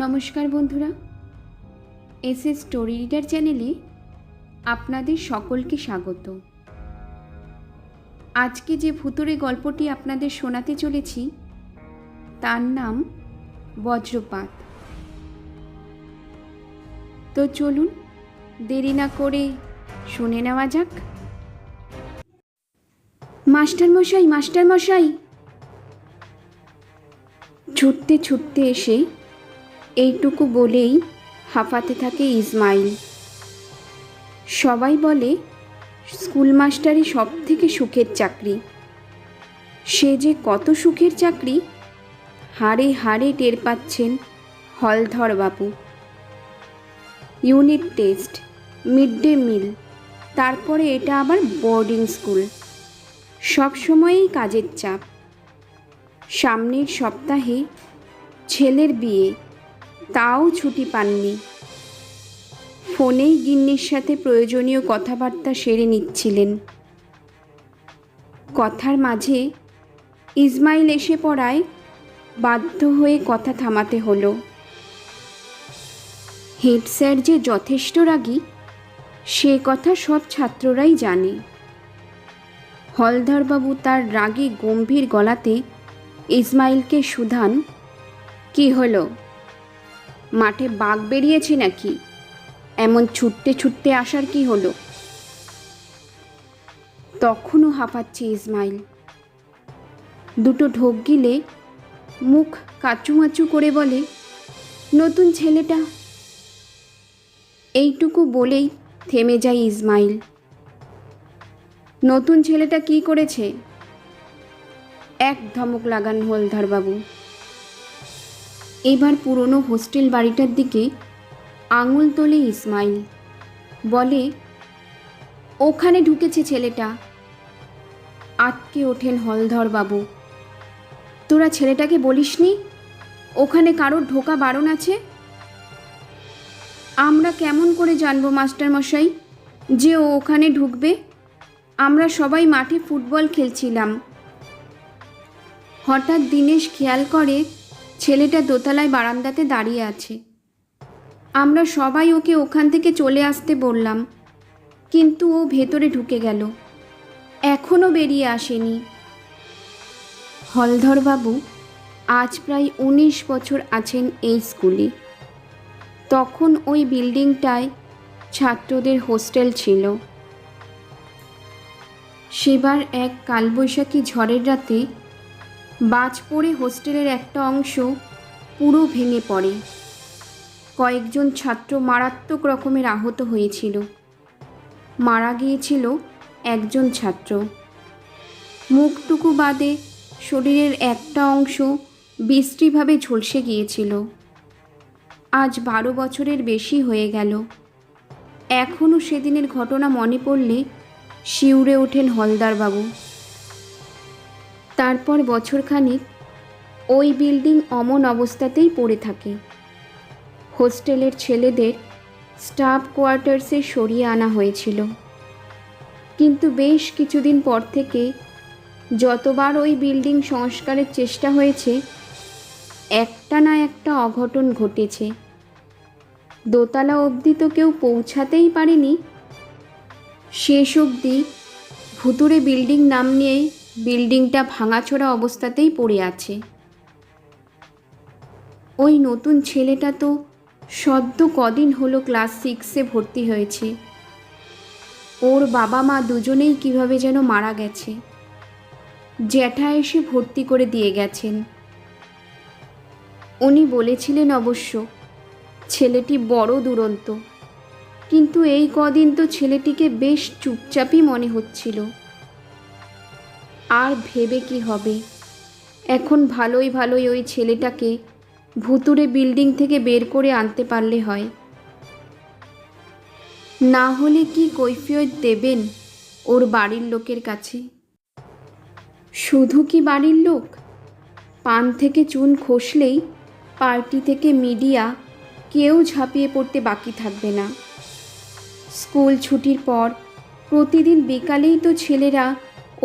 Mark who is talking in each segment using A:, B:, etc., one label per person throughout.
A: নমস্কার বন্ধুরা, SS story reader চ্যানেলে আপনাদের সকলকে স্বাগত। আজকে যে ভুতুড়ে গল্পটি আপনাদের শোনাতে চলেছি তার নাম বজ্রপাত। তো চলুন দেরি না করে শুনে নেওয়া যাক। মাস্টারমশাই, মাস্টারমশাই! ছুটতে ছুটতে এসে এইটুকু বলেই হাঁপাতে থাকে ইসমাইল। সবাই বলে স্কুল মাস্টারই সব থেকে সুখের চাকরি। সে যে কত সুখের চাকরি হাড়ে হাড়ে টের পাচ্ছেন হলধর বাবু। Unit test, mid day meal, তারপরে এটা আবার বোর্ডিং স্কুল, সব সময়েই কাজের চাপ। সামনের সপ্তাহে ছেলের বিয়ে, তাও ছুটি পাননি। ফোনেই গিন্নির সাথে প্রয়োজনীয় কথাবার্তা সেরে নিচ্ছিলেন। কথার মাঝে ইসমাইল এসে পড়ায় বাধ্য হয়ে কথা থামাতে হলো। হেড স্যার যে যথেষ্ট রাগী সে কথা সব ছাত্ররাই জানে। হলধরবাবু তার রাগী গম্ভীর গলাতে ইসমাইলকে শুধান, কি হলো, মাঠে বাঘ বেরিয়েছে নাকি? এমন ছুটতে ছুটতে আসার কি হলো? তখনও হাঁপাচ্ছে ইসমাইল। দুটো ঢোক গিলে মুখ কাচুমাচু করে বলে, নতুন ছেলেটা। এইটুকু বলেই থেমে যায় ইসমাইল। নতুন ছেলেটা কি করেছে? এক ধমক লাগান হলধরবাবু। এবার পুরনো হোস্টেল বাড়িটার দিকে আঙুল তোলে ইসমাইল, বলে, ওখানে ঢুকেছে ছেলেটা। আটকে ওঠেন হলধরবাবু। তোরা ছেলেটাকে বলিসনি ওখানে কারোর ঢোকা বারণ আছে? আমরা কেমন করে জানবো মাস্টারমশাই যে ও ওখানে ঢুকবে? আমরা সবাই মাঠে ফুটবল খেলছিলাম। হঠাৎ দিনেশ খেয়াল করে ছেলেটা দোতলায় বারান্দাতে দাঁড়িয়ে আছে। আমরা সবাই ওকে ওখান থেকে চলে আসতে বললাম, কিন্তু ও ভেতরে ঢুকে গেল, এখনও বেরিয়ে আসেনি। হলধরবাবু আজ প্রায় 19 বছর আছেন এই স্কুলে। তখন ওই বিল্ডিংটায় ছাত্রদের হোস্টেল ছিল। সেবার এক কালবৈশাখী ঝড়ের রাতে বাজ পড়ে হোস্টেলের একটা অংশ পুরো ভেঙে পড়ে। কয়েকজন ছাত্র মারাত্মক রকমের আহত হয়েছিল। মারা গিয়েছিল একজন ছাত্র। মুখটুকু বাদে শরীরের একটা অংশ বিশ্রীভাবে ঝলসে গিয়েছিল। আজ 12 বছরের বেশি হয়ে গেল। এখনও সেদিনের ঘটনা মনে পড়লে শিউরে ওঠেন হলদারবাবু। তারপর বছরখানিক ওই বিল্ডিং অমন অবস্থাতেই পড়ে থাকে। হোস্টেলের ছেলেদের স্টাফ কোয়ার্টার্সে সরিয়ে আনা হয়েছিল, কিন্তু বেশ কিছুদিন পর থেকে যতবার ওই বিল্ডিং সংস্কারের চেষ্টা হয়েছে একটা না একটা অঘটন ঘটেছে। দোতলা অবধি তো কেউ পৌঁছাতেই পারেনি। শেষ অবধি ভুতুড়ে বিল্ডিং নাম নিয়ে বিল্ডিংটা ভাঙাচোরা অবস্থাতেই পড়ে আছে। ওই নতুন ছেলেটা তো সদ্য কদিন হলো ক্লাস 6-এ ভর্তি হয়েছে। ওর বাবা মা দুজনেই কিভাবে যেন মারা গেছে। জ্যাঠা এসে ভর্তি করে দিয়ে গেছেন। উনি বলেছিলেন অবশ্য ছেলেটি বড় দুরন্ত, কিন্তু এই কদিন তো ছেলেটিকে বেশ চুপচাপই মনে হচ্ছিল। আর ভেবে কি হবে, এখন ভালোই ভালোই ওই ছেলেটাকে ভুতুড়ে বিল্ডিং থেকে বের করে আনতে পারলে হয়। না হলে কি কৈফিয়ত দেবেন ওর বাড়ির লোকের কাছে? শুধু কি বাড়ির লোক? পান থেকে চুন খসলেই পার্টি থেকে মিডিয়া কেউ ঝাঁপিয়ে পড়তে বাকি থাকবে না। স্কুল ছুটির পর প্রতিদিন বিকালেই তো ছেলেরা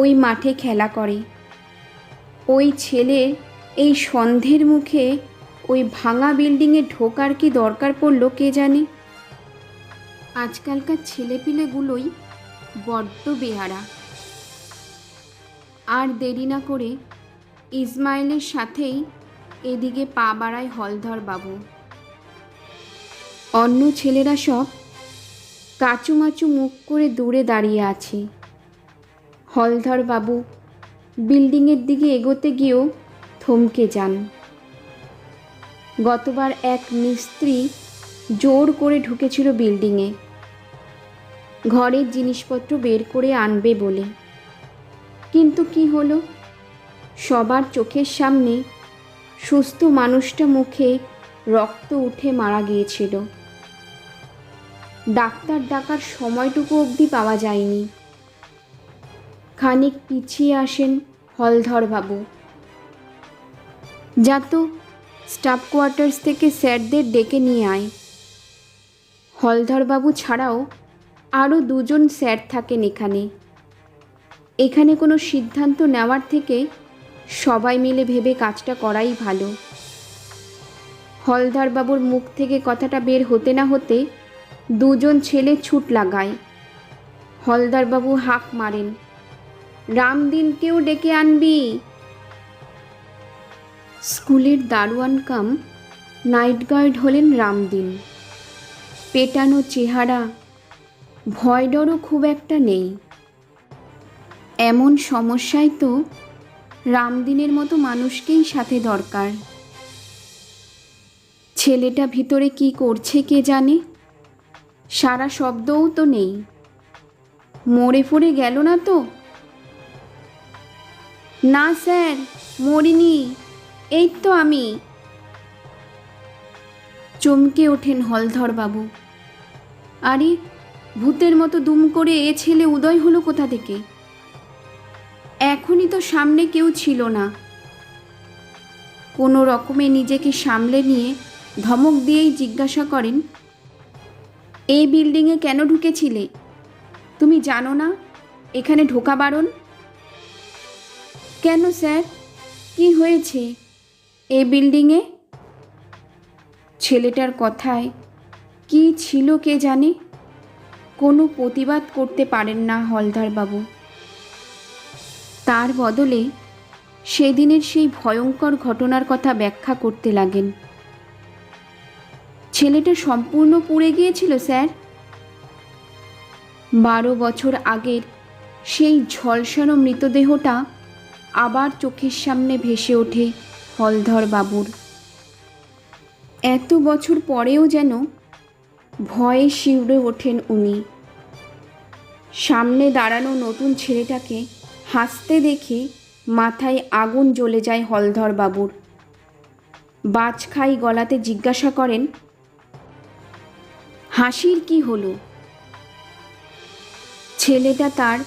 A: ওই মাঠে খেলা করে। ওই ছেলের এই সন্ধ্যের মুখে ওই ভাঙা বিল্ডিংয়ে ঢোকার কি দরকার পড়ল কে জানে। আজকালকার ছেলেপিলেগুলোই বড্ড বেহারা। আর দেরি না করে ইসমাইলের সাথেই এদিকে পা বাড়ায় হলধর বাবু। অন্য ছেলেরা সব কাচুমাচু মুখ করে দূরে দাঁড়িয়ে আছে। হলধর বাবু বিল্ডিংয়ের দিকে এগোতে গিয়েও থমকে যান। গতবার এক মিস্ত্রি জোর করে ঢুকেছিল বিল্ডিংয়ে, ঘরের জিনিসপত্র বের করে আনবে বলে। কিন্তু কি হলো, সবার চোখের সামনে সুস্থ মানুষটা মুখে রক্ত উঠে মারা গিয়েছিল। ডাক্তার ডাকার সময়টুকু অবধি পাওয়া যায়নি। খানিক পিছিয়ে আসেন হলধর বাবু। যা তো স্টাফ কোয়ার্টার্স থেকে স্যারদের ডেকে নিয়ে আয়। হলধর বাবু ছাড়াও আরও দুজন স্যার থাকেন এখানে। এখানে কোনো সিদ্ধান্ত নেওয়ার থেকে সবাই মিলে ভেবে কাজটা করাই ভালো। হলধর বাবুর মুখ থেকে কথাটা বের হতে না হতে দুজন ছেলে ছুট লাগায়। হলধর বাবু হাঁক মারেন, রামদিনকেও ডেকে আনবি। স্কুলের দারোয়ান কাম নাইট গার্ড হলেন রামদিন। পেটানো চেহারা, ভয় ডরও খুব একটা নেই। এমন সমস্যায় তো রামদিনের মতো মানুষকেই সাথে দরকার। ছেলেটা ভিতরে কি করছে কে জানে, সারা শব্দও তো নেই। মরে পড়ে গেল না তো? না স্যার, মরিনি, এই তো আমি। চমকে ওঠেন হলধর বাবু। আরে, ভূতের মতো দুম করে এ ছেলে উদয় হলো কোথা থেকে? এখনই তো সামনে কেউ ছিল না। কোনো রকমে নিজেকে সামলে নিয়ে ধমক দিয়েই জিজ্ঞাসা করেন, এই বিল্ডিংয়ে কেন ঢুকেছিলে? তুমি জানো না এখানে ঢোকা বারণ? কেন স্যার, কি হয়েছে এই বিল্ডিংয়ে? ছেলেটার কথায় কি ছিল কে জানে, কোনো প্রতিবাদ করতে পারেন না হলধর বাবু। তার বদলে সেদিনের সেই ভয়ঙ্কর ঘটনার কথা ব্যাখ্যা করতে লাগেন। ছেলেটা সম্পূর্ণ পুড়ে গিয়েছিল স্যার। 12 বছর আগের সেই ঝলসানো মৃতদেহটা আবার চোখের সামনে ভেসে ওঠে হলধর বাবুর। এত বছর পরেও যেন ভয়ে শিউরে ওঠেন উনি। সামনে দাঁড়ানো নতুন ছেলেটাকে হাসতে দেখে মাথায় আগুন জ্বলে যায় হলধর বাবুর। বাজখাই গলাতে জিজ্ঞাসা করেন, হাসির কি হলো? ছেলেটা তার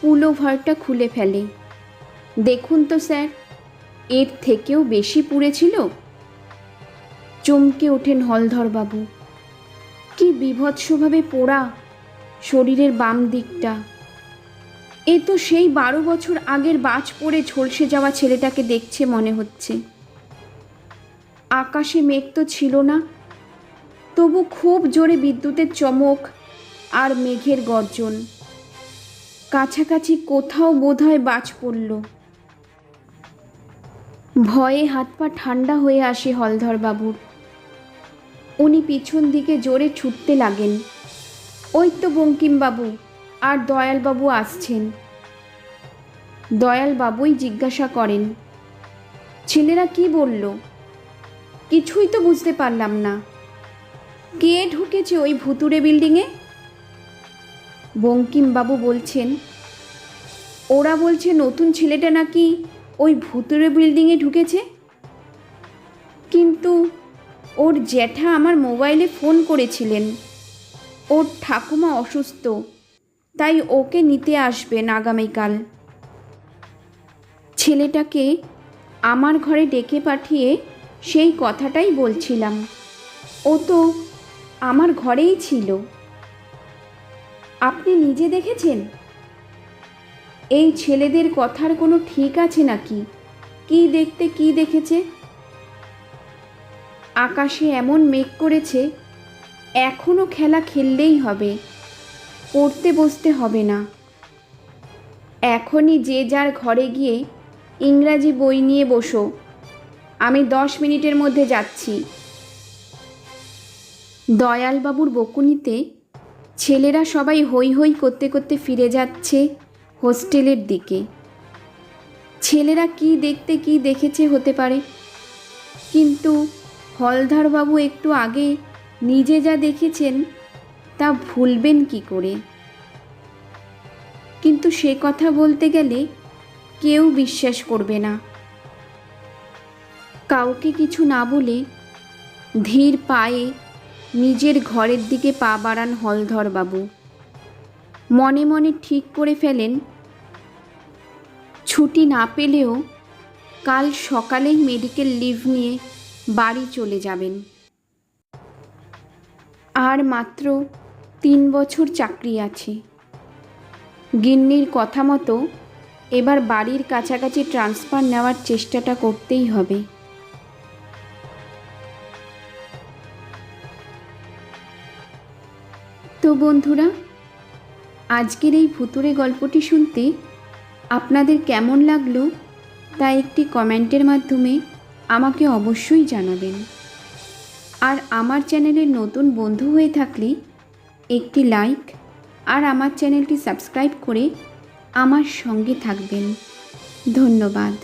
A: পুলোভারটা খুলে ফেলে। দেখুন তো স্যার, এর থেকেও বেশি পুড়েছিল। চমকে ওঠেন হলধর বাবু। কি বীভৎসভাবে পোড়া শরীরের বাম দিকটা। এ তো সেই 12 বছর আগের বাজ পড়ে ঝলসে যাওয়া ছেলেটাকে দেখছে মনে হচ্ছে। আকাশে মেঘ তো ছিল না, তবু খুব জোরে বিদ্যুতের চমক আর মেঘের গর্জন। কাছাকাছি কোথাও বোধহয় বাজ পড়ল। ভয়ে হাত পা ঠান্ডা হয়ে আসে হলধর বাবুর। উনি পিছন দিকে জোরে ছুটতে লাগেন। ওই তো বঙ্কিমবাবু আর দয়ালবাবু আসছেন। দয়ালবাবুই জিজ্ঞাসা করেন, ছেলেরা কি বলল? কিছুই তো বুঝতে পারলাম না। কে ঢুকেছে ওই ভুতুড়ে বিল্ডিংয়ে? বঙ্কিমবাবু বলছেন, ওরা বলছে নতুন ছেলেটা নাকি ওই ভুতুড়ে বিল্ডিংয়ে ঢুকেছে। কিন্তু ওর জ্যাঠা আমার মোবাইলে ফোন করেছিলেন, ওর ঠাকুমা অসুস্থ, তাই ওকে নিতে আসবেন আগামীকাল। ছেলেটাকে আমার ঘরে ডেকে পাঠিয়ে সেই কথাটাই বলছিলাম। ও তো আমার ঘরেই ছিল। আপনি নিজে দেখেছেন? এই ছেলেদের কথার কোনো ঠিক আছে নাকি? কি দেখতে কি দেখেছে? আকাশে এমন মেঘ করেছে, এখনও খেলা খেললেই হবে, পড়তে বসতে হবে না। এখনই যে যার ঘরে গিয়ে ইংরাজি বই নিয়ে বসো, আমি 10 মিনিটের মধ্যে যাচ্ছি। দয়ালবাবুর বকুনিতে ছেলেরা সবাই হৈ হৈ করতে করতে ফিরে যাচ্ছে হোস্টেলের দিকে। ছেলেরা কি দেখতে কি দেখেছে হতে পারে, কিন্তু হলধরবাবু একটু আগে নিজে যা দেখেছেন তা ভুলবেন কি করে? কিন্তু সে কথা বলতে গেলে কেউ বিশ্বাস করবে না। কাউকে কিছু না বলে ধীর পায়ে নিজের ঘরের দিকে পা বাড়ান হলধরবাবু। মনে মনে ঠিক করে ফেলেন, ছুটি না পেলেও কাল সকালেই মেডিকেল লিভ নিয়ে বাড়ি চলে যাবেন। আর মাত্র 3 বছর চাকরি আছে। গিন্নির কথা মতো এবার বাড়ির কাছাকাছি ট্রান্সফার নেওয়ার চেষ্টাটা করতেই হবে। তো বন্ধুরা, আজকের এই ভুতুড়ে গল্পটি শুনতে আপনাদের কেমন লাগলো তা একটি কমেন্টের মাধ্যমে আমাকে অবশ্যই জানাবেন। আর আমার চ্যানেলের নতুন বন্ধু হয়ে থাকলে একটি লাইক আর আমার চ্যানেলটি সাবস্ক্রাইব করে আমার সঙ্গে থাকবেন। ধন্যবাদ।